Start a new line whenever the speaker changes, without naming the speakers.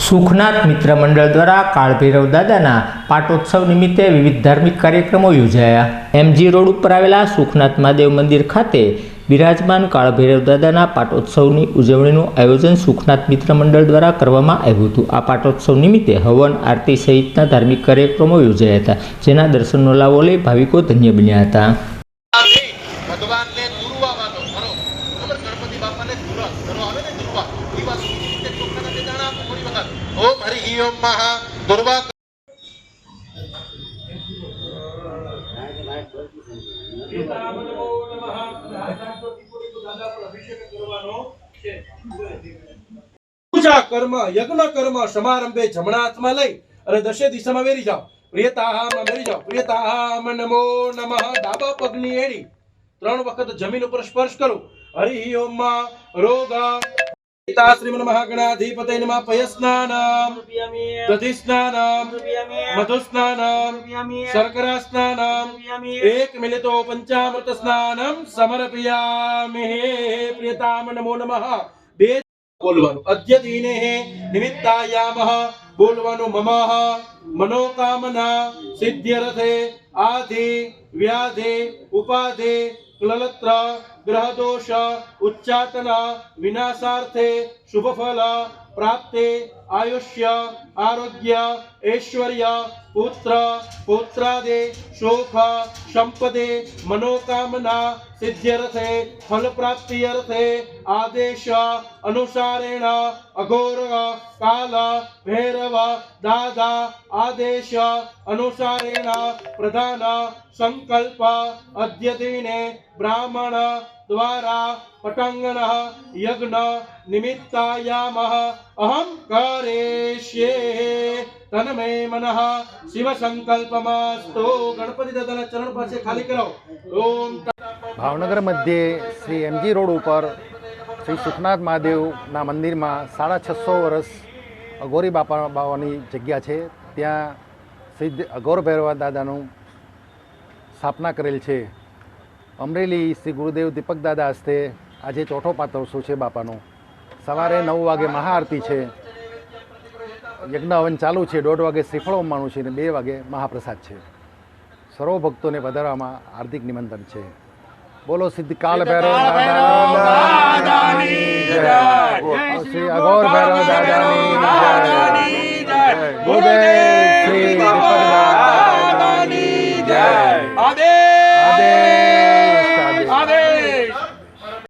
સુખનાથ મિત્ર મંડળ દ્વારા કાળભૈરવ દાદાના પાટોત્સવ નિમિત્તે વિવિધ ધાર્મિક કાર્યક્રમો યોજાયા। એમજી રોડ ઉપર આવેલા સુખનાથ મહાદેવ મંદિર ખાતે બિરાજમાન કાળભૈરવ દાદાના પાટોત્સવની ઉજવણીનું આયોજન સુખનાથ મિત્ર મંડળ દ્વારા કરવામાં આવ્યું હતું। આ પાટોત્સવ નિમિત્તે હવન, આરતી સહિતના ધાર્મિક કાર્યક્રમો યોજાયા હતા, જેના દર્શનનો લાભો લઈ ભાવિકો ધન્ય બન્યા હતા।
ओम हरि ओम महा दुर्वा पूजा कर्म यज्ञ कर्म समारंभे जमणा हाथमां लई अने दशे दिशामां वेरी जाओ। प्रियताहामां वेरी जाओ। प्रियताहाम नमो नमः। डाबा पगनी एड़ी 3 वखत जमीन पर स्पर्श करो। हरि ओम मा रोग श्रीमन्महागणाधिपतये नमः। पयस्नानं दधिस्नानं मधुस्नानं शर्करास्नानं 1 मिलितो पंचामृत स्नानं समर्पयामि। प्रियताम नमो नमः। बे बोलवानु अद्य दिने निमित्तायामः बोलवानु मम मनोकामना सिद्ध्यर्थे आदि व्याधि उपाधि क्ललत्र ग्रहदोष उच्चाटन विनाशार्थे शुभफल प्राप्ते आयुष्य आरोग्य ऐश्वर्य पुत्र पुत्रादि सुख संपदे मनोकामना सिद्ध्यर्थे फल प्राप्ति अर्थे आदेश अनुसारेण अघोर काल भैरव दादा आदेश अनुसारेण प्रधान संकल्प अद्य दिने ब्राह्मण द्वारा पटांगण यज्ञ निमित्तायामः अहं करिष्ये तन्मे मनः शिव संकल्पमस्तु। गणपति दादाना चरण पासे खाली कराओ। ओम
भावनगर मध्य श्री एमजी रोड पर श्री सुखनाथ महादेवना मंदिर में 650 वर्ष अघोरी बापानी जग्या है। त्या सिद्ध अघोर भैरव दादानु स्थापना करेल है। अमरेली श्री गुरुदेव दीपक दादा हस्ते आज चौथो पातोत्सव है। बापानो सवारे 9 वागे महाआरती है। यज्ञ हवन चालू है। 1:30 वागे श्रीफळ होमવાનું છે અને 2 વાગે महाप्रसाद है। सर्व भक्तों ने पधारवामां हार्दिक निमंत्रण है। बोलो सिद्ध काल भैरव दादानी जय। श्री अघोर भैरव दादानी